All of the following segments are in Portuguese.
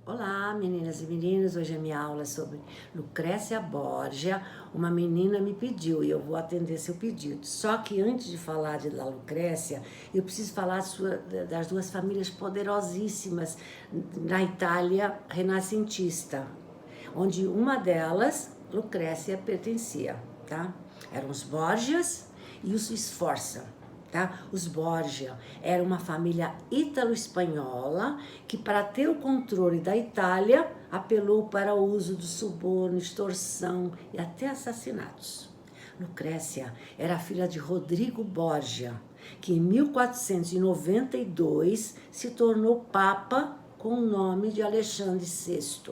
Olá, meninas e meninos. Hoje a minha aula é sobre Lucrécia Borgia. Uma menina me pediu e eu vou atender seu pedido. Só que antes de falar da Lucrécia, eu preciso falar das duas famílias poderosíssimas na Itália renascentista, onde uma delas, Lucrécia, pertencia, tá? Eram os Borgias e os Sforza. Tá? Os Borgia eram uma família ítalo-espanhola que, para ter o controle da Itália, apelou para o uso do suborno, extorsão e até assassinatos. Lucrécia era filha de Rodrigo Borgia, que em 1492 se tornou papa com o nome de Alexandre VI.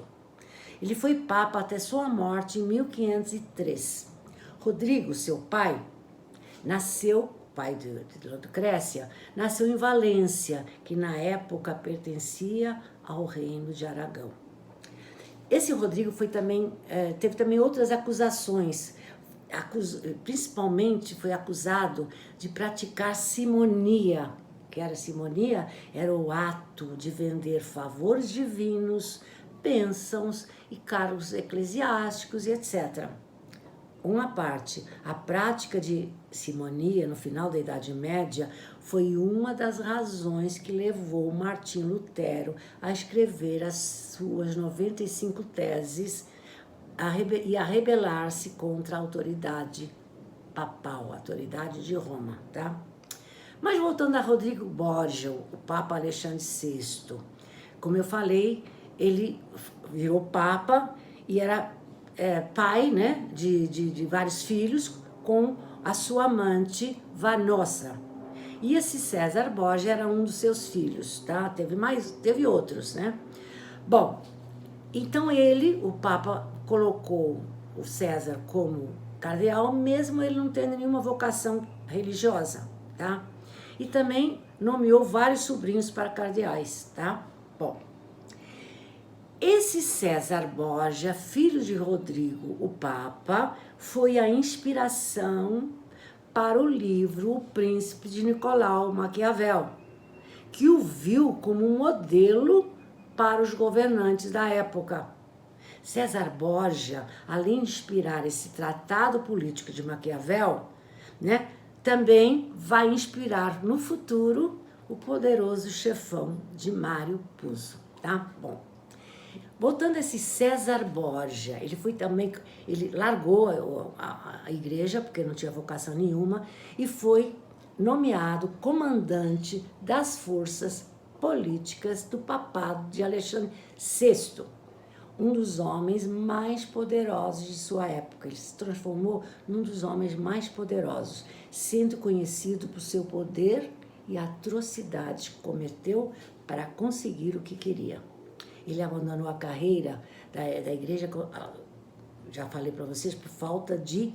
Ele foi papa até sua morte em 1503. Rodrigo, seu pai, pai de Lucrécia, nasceu em Valência, que na época pertencia ao reino de Aragão. Esse Rodrigo teve também outras acusações, principalmente foi acusado de praticar simonia. Que era simonia? Era o ato de vender favores divinos, bênçãos e cargos eclesiásticos e etc. Uma parte, a prática de simonia no final da Idade Média foi uma das razões que levou Martim Lutero a escrever as suas 95 teses e a rebelar-se contra a autoridade papal, a autoridade de Roma, tá? Mas voltando a Rodrigo Borgia, o Papa Alexandre VI, como eu falei, ele virou Papa e era pai, né, de vários filhos, com a sua amante Vanossa. E esse César Borgia era um dos seus filhos, tá? Teve outros, né? Bom, então o Papa colocou o César como cardeal, mesmo ele não tendo nenhuma vocação religiosa, tá? E também nomeou vários sobrinhos para cardeais, tá? Bom, esse César Borgia, filho de Rodrigo, o Papa, foi a inspiração para o livro O Príncipe de Nicolau Maquiavel, que o viu como um modelo para os governantes da época. César Borgia, além de inspirar esse tratado político de Maquiavel, né, também vai inspirar no futuro o poderoso chefão de Mário Puzo, tá? Bom, voltando a esse César Borgia, ele largou a igreja, porque não tinha vocação nenhuma, e foi nomeado comandante das forças políticas do papado de Alexandre VI, um dos homens mais poderosos de sua época. Ele se transformou num dos homens mais poderosos, sendo conhecido por seu poder e atrocidades que cometeu para conseguir o que queria. Ele abandonou a carreira da igreja, já falei para vocês, por falta de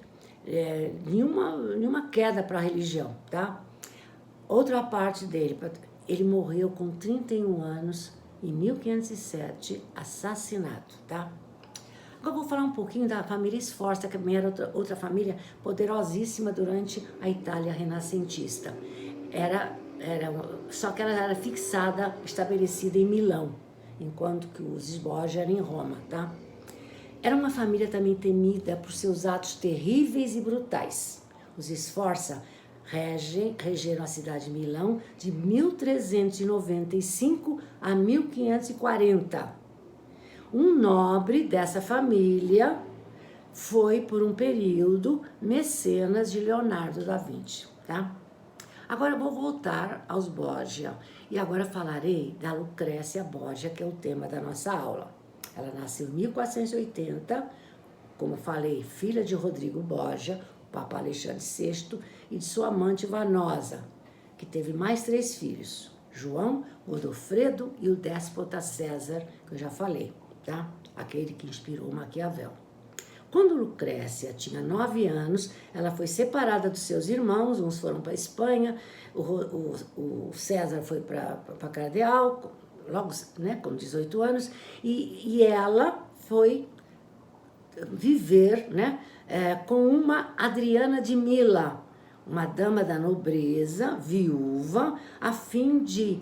nenhuma queda para a religião, tá? Outra parte dele, ele morreu com 31 anos, em 1507, assassinado, tá? Agora eu vou falar um pouquinho da família Sforza, que também era outra família poderosíssima durante a Itália renascentista. Só que ela era estabelecida em Milão, enquanto que os Borgia eram em Roma, tá? Era uma família também temida por seus atos terríveis e brutais. Os Sforza regeram a cidade de Milão de 1395 a 1540. Um nobre dessa família foi, por um período, mecenas de Leonardo da Vinci, tá? Agora eu vou voltar aos Borgia e agora falarei da Lucrécia Borgia, que é o tema da nossa aula. Ela nasceu em 1480, como falei, filha de Rodrigo Borgia, o Papa Alexandre VI, e de sua amante Vanosa, que teve mais 3 filhos, João, Godofredo e o déspota César, que eu já falei, tá? Aquele que inspirou Maquiavel. Quando Lucrécia tinha 9 anos, ela foi separada dos seus irmãos, uns foram para a Espanha, o César foi para cardeal, logo, né, com 18 anos, e ela foi viver, né, com uma Adriana de Mila, uma dama da nobreza, viúva, a fim de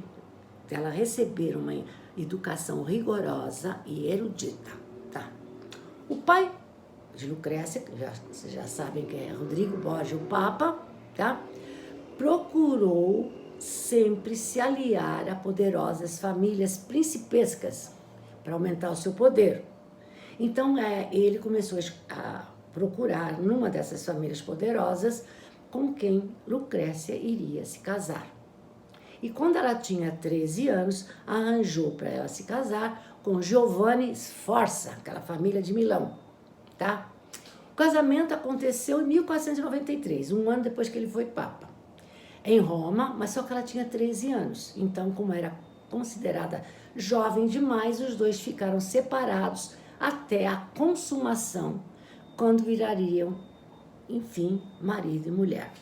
dela receber uma educação rigorosa e erudita, tá? O pai de Lucrécia, que vocês já sabem que é Rodrigo Borgia, o Papa, tá? Procurou sempre se aliar a poderosas famílias principescas para aumentar o seu poder. Então, ele começou a procurar numa dessas famílias poderosas com quem Lucrécia iria se casar. E quando ela tinha 13 anos, arranjou para ela se casar com Giovanni Sforza, aquela família de Milão, tá? O casamento aconteceu em 1493, um ano depois que ele foi papa, em Roma, mas só que ela tinha 13 anos. Então, como era considerada jovem demais, os dois ficaram separados até a consumação, quando virariam, enfim, marido e mulher.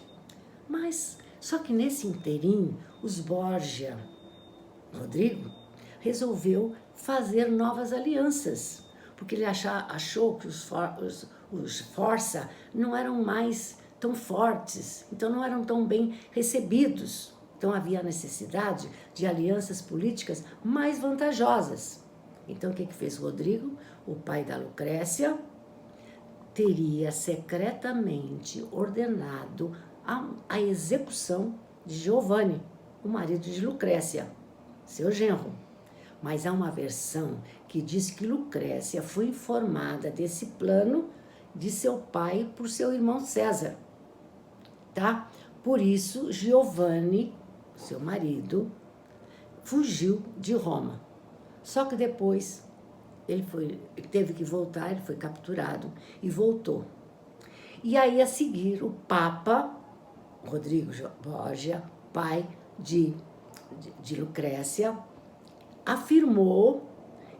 Mas, só que nesse inteirinho, os Borgia, Rodrigo, resolveu fazer novas alianças, porque ele achou que os Sforza não eram mais tão fortes, então não eram tão bem recebidos. Então havia necessidade de alianças políticas mais vantajosas. Então o que fez Rodrigo, o pai da Lucrécia? Teria secretamente ordenado a execução de Giovanni, o marido de Lucrécia, seu genro. Mas há uma versão que diz que Lucrécia foi informada desse plano de seu pai por seu irmão César, tá? Por isso, Giovanni, seu marido, fugiu de Roma. Só que depois ele teve que voltar, ele foi capturado e voltou. E aí, a seguir, o Papa Rodrigo Borgia, pai de Lucrécia, afirmou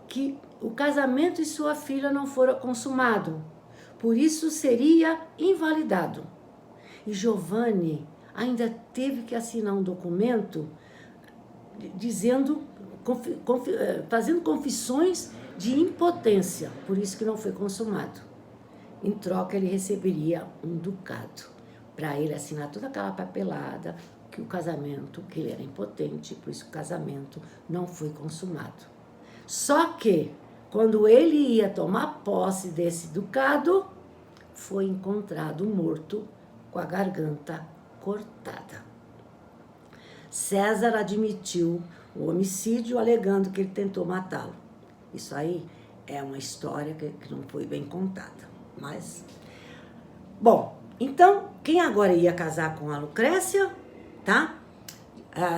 que o casamento de sua filha não fora consumado, por isso seria invalidado. E Giovanni ainda teve que assinar um documento dizendo, fazendo confissões de impotência, por isso que não foi consumado. Em troca, ele receberia um ducado, para ele assinar toda aquela papelada, que o casamento, que ele era impotente, por isso o casamento não foi consumado. Só que, quando ele ia tomar posse desse ducado, foi encontrado morto com a garganta cortada. César admitiu o homicídio, alegando que ele tentou matá-lo. Isso aí é uma história que não foi bem contada. Mas, bom, então, quem agora ia casar com a Lucrécia, tá?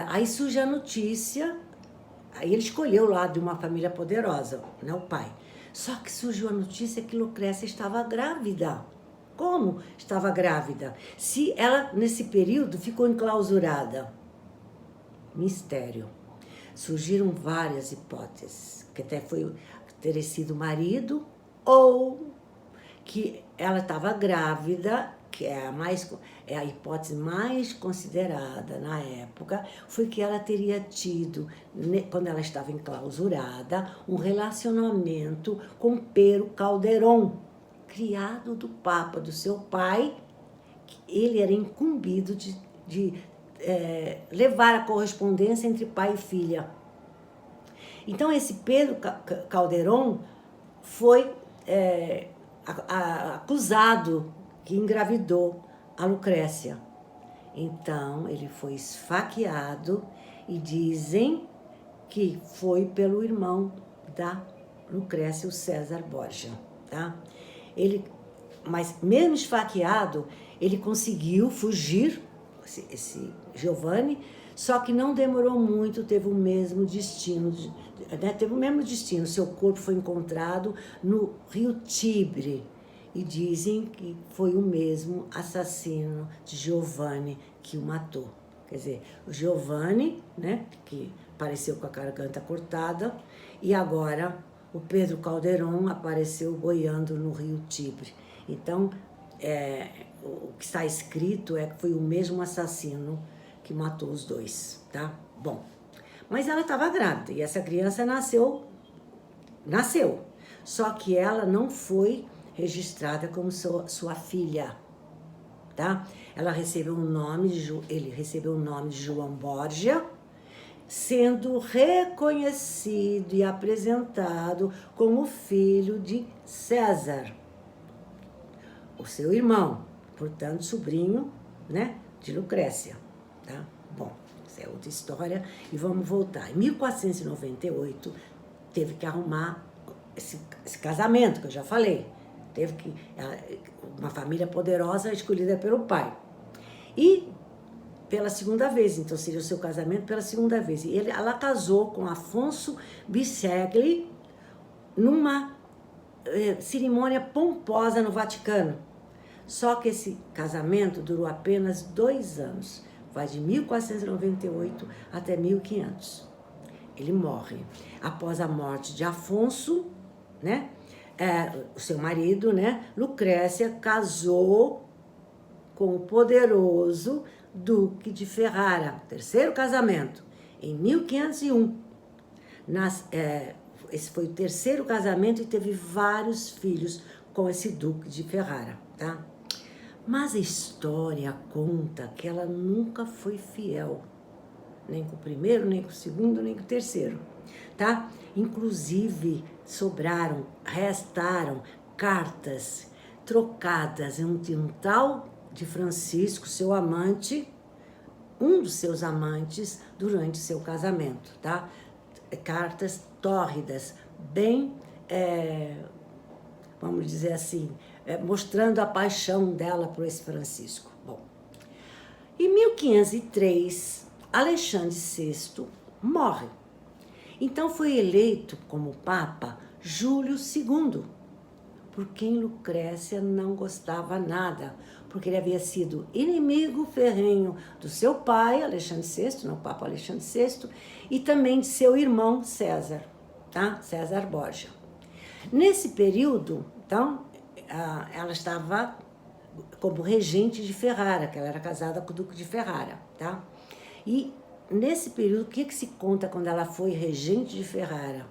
Aí surge a notícia, aí ele escolheu lá de uma família poderosa, né, o pai. Só que surgiu a notícia que Lucrécia estava grávida. Como estava grávida? Se ela, nesse período, ficou enclausurada. Mistério. Surgiram várias hipóteses, que até foi ter sido marido, ou que ela estava grávida, que é a hipótese mais considerada na época, foi que ela teria tido, quando ela estava enclausurada, um relacionamento com Pero Calderon, criado do Papa, do seu pai. Ele era incumbido de levar a correspondência entre pai e filha. Então, esse Pedro Calderon foi acusado que engravidou a Lucrécia. Então, ele foi esfaqueado e dizem que foi pelo irmão da Lucrécia, o César Borgia, tá? Mas mesmo esfaqueado, ele conseguiu fugir, esse Giovanni, só que não demorou muito, teve o mesmo destino, seu corpo foi encontrado no rio Tibre, e dizem que foi o mesmo assassino de Giovanni que o matou. Quer dizer, o Giovanni, né, que apareceu com a garganta cortada, e agora o Pedro Calderon apareceu boiando no rio Tibre. Então, o que está escrito é que foi o mesmo assassino que matou os dois, tá? Bom, mas ela estava grávida e essa criança nasceu, só que ela não foi registrada como sua filha, tá? Ele recebeu o nome de João Borgia, sendo reconhecido e apresentado como filho de César, o seu irmão, portanto, sobrinho, né, de Lucrécia, tá? Bom, essa é outra história e vamos voltar. Em 1498, teve que arrumar esse casamento que eu já falei. Teve que uma família poderosa escolhida pelo pai. E pela segunda vez, então seria o seu casamento pela segunda vez. E ela casou com Afonso Bisceglie numa cerimônia pomposa no Vaticano. Só que esse casamento durou apenas 2 anos, vai de 1498 até 1500. Ele morre. Após a morte de Afonso, né, o seu marido, né, Lucrécia, casou com o poderoso Duque de Ferrara, terceiro casamento, em 1501. Esse foi o terceiro casamento e teve vários filhos com esse Duque de Ferrara, tá? Mas a história conta que ela nunca foi fiel, nem com o primeiro, nem com o segundo, nem com o terceiro, tá? Inclusive, restaram cartas trocadas entre um tal de Francisco, seu amante, um dos seus amantes, durante seu casamento, tá? Cartas tórridas, bem, vamos dizer assim, mostrando a paixão dela por esse Francisco. Bom, em 1503, Alexandre VI morre. Então foi eleito como Papa Júlio II, por quem Lucrécia não gostava nada, porque ele havia sido inimigo ferrenho do seu pai, Alexandre VI, não, o Papa Alexandre VI, e também de seu irmão César, tá? César Borgia. Nesse período, então, ela estava como regente de Ferrara, que ela era casada com o Duque de Ferrara, tá? E nesse período, o que se conta quando ela foi regente de Ferrara?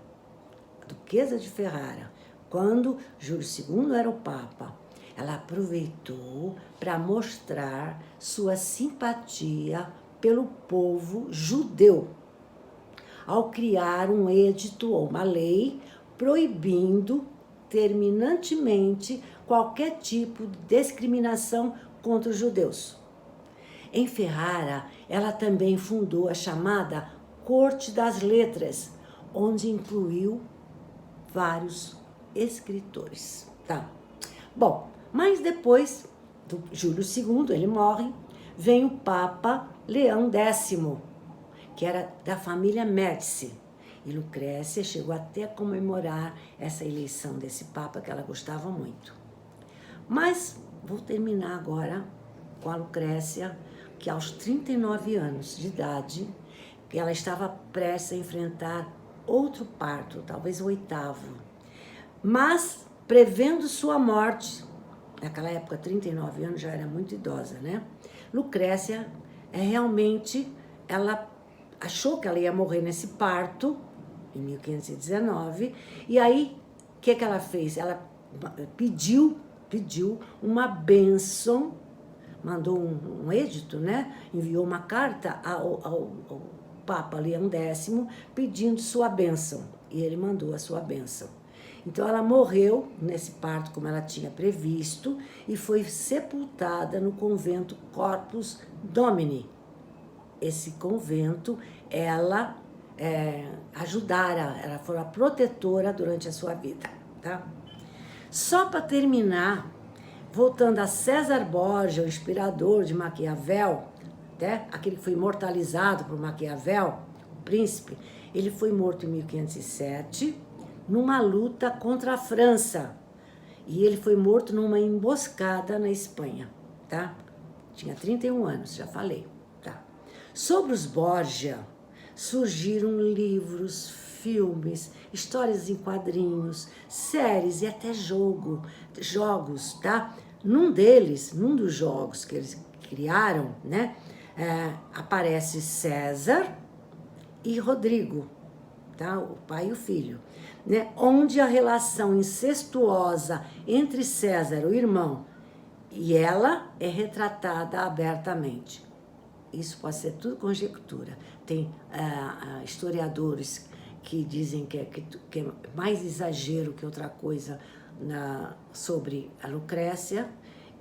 A Duquesa de Ferrara, quando Júlio II era o Papa, ela aproveitou para mostrar sua simpatia pelo povo judeu, ao criar um edito ou uma lei proibindo terminantemente qualquer tipo de discriminação contra os judeus. Em Ferrara, ela também fundou a chamada Corte das Letras, onde incluiu vários escritores, tá? Bom, mas depois do Júlio II, ele morre, vem o Papa Leão X, que era da família Médici. E Lucrécia chegou até a comemorar essa eleição desse Papa, que ela gostava muito. Mas vou terminar agora com a Lucrécia, que aos 39 anos de idade, que ela estava prestes a enfrentar outro parto, talvez o 8º. Mas, prevendo sua morte, naquela época, 39 anos, já era muito idosa, né? Lucrécia, realmente, ela achou que ela ia morrer nesse parto, em 1519, e aí, o que ela fez? Ela pediu uma bênção, mandou um edito, né? Enviou uma carta ao Papa Leão X pedindo sua bênção, e ele mandou a sua bênção. Então ela morreu nesse parto como ela tinha previsto e foi sepultada no convento Corpus Domini. Esse convento, ela ajudara, ela foi a protetora durante a sua vida, tá? Só para terminar, voltando a César Borgia, o inspirador de Maquiavel, né? Aquele que foi imortalizado por Maquiavel, o príncipe, ele foi morto em 1507, numa luta contra a França. E ele foi morto numa emboscada na Espanha, tá? Tinha 31 anos, já falei, tá? Sobre os Borgia, surgiram livros, filmes, histórias em quadrinhos, séries e até jogos, tá? Num dos jogos que eles criaram, né? Aparece César e Rodrigo, tá? O pai e o filho, né? Onde a relação incestuosa entre César, o irmão, e ela é retratada abertamente. isso pode ser tudo conjectura. Tem historiadores que dizem que é mais exagero que outra coisa sobre a Lucrécia,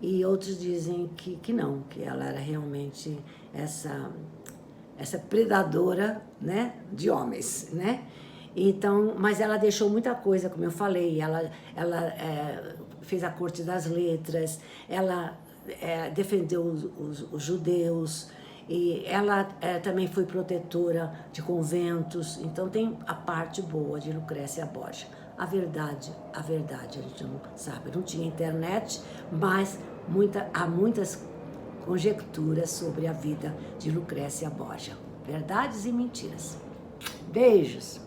e outros dizem que não, que ela era realmente essa predadora, né, de homens, né? Então, mas ela deixou muita coisa, como eu falei, ela fez a corte das letras, ela defendeu os judeus, e ela também foi protetora de conventos. Então tem a parte boa de Lucrécia Borgia. A verdade a gente não sabe. Não tinha internet, mas há muitas conjecturas sobre a vida de Lucrécia Borgia. Verdades e mentiras. Beijos!